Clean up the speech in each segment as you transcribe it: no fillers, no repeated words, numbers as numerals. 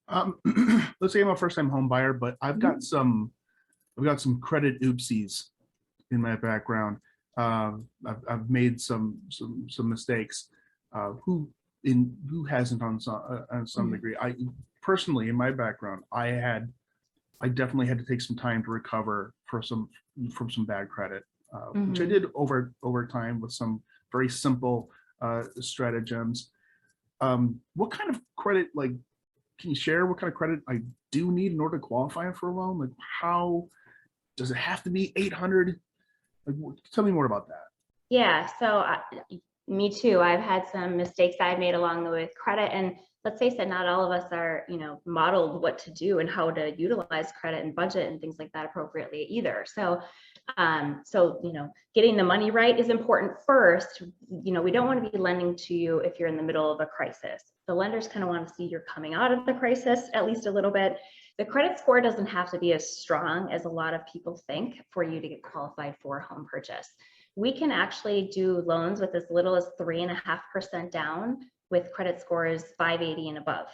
Um, let's say I'm a first-time home buyer, but I've got some credit oopsies in my background. I've made some mistakes. Who hasn't on some Mhm. degree? I personally, in my background, I definitely had to take some time to recover from some bad credit, which I Mhm. did over time with some very simple stratagems. What kind of credit, like, can you share what kind of credit I do need in order to qualify for a loan? Like, how does it have to be 800? Like, tell me more about that. Yeah, so me too. I've had some mistakes I've made along the way with credit, and let's face it, not all of us are, modeled what to do and how to utilize credit and budget and things like that appropriately either. So getting the money right is important first. We don't want to be lending to you if you're in the middle of a crisis. The lenders kind of want to see you're coming out of the crisis at least a little bit. The credit score doesn't have to be as strong as a lot of people think for you to get qualified for a home purchase. We can actually do loans with as little as 3.5% down with credit scores 580 and above.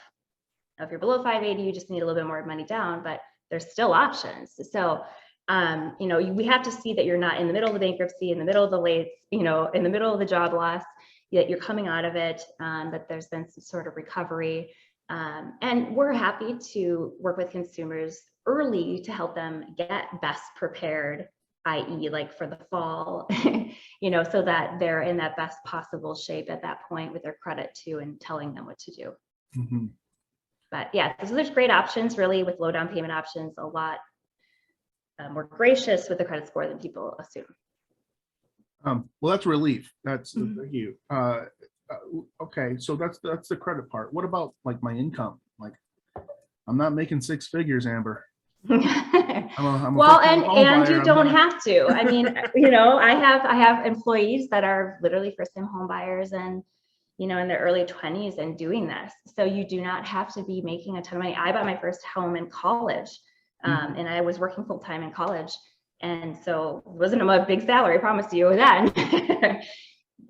Now, if you're below 580, you just need a little bit more money down, but there's still options. So, we have to see that you're not in the middle of the bankruptcy, in the middle of the late, in the middle of the job loss, that you're coming out of it, that there's been some sort of recovery. And we're happy to work with consumers early to help them get best prepared, i.e. like for the fall, so that they're in that best possible shape at that point with their credit too, and telling them what to do. Mhm. But yeah, so there's great options really with low down payment options, a lot more gracious with the credit score than people assume. Well, that's relief. That's Mhm. thank you. Okay, so that's the credit part. What about like my income? Like, I'm not making six figures, Amber. I'm a Well, first time home and buyer. you I'm don't not. have to. I mean, I have employees that are literally first time home buyers and in their early 20s and doing this. So you do not have to be making a ton of money. I bought my first home in college, Mhm. and I was working full time in college, and so it wasn't a big salary, I promise you then.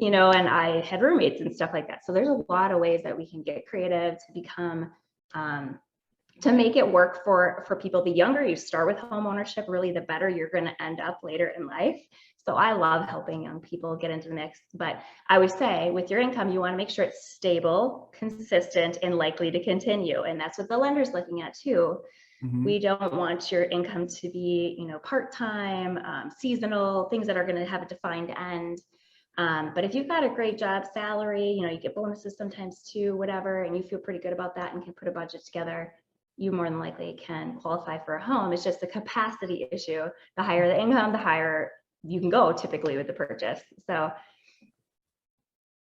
And I had roommates and stuff like that. So there's a lot of ways that we can get creative to become to make it work for people. The younger you start with home ownership, really the better you're going to end up later in life. So I love helping young people get into the mix. But I would say with your income, you want to make sure it's stable, consistent, and likely to continue. And that's what the lender's looking at too. Mhm. We don't want your income to be, part-time, seasonal, things that are going to have a defined end. But if you've got a great job salary, you get bonuses sometimes too, whatever, and you feel pretty good about that and can put a budget together, you more than likely can qualify for a home. It's just a capacity issue. The higher the income, the higher you can go typically with the purchase. So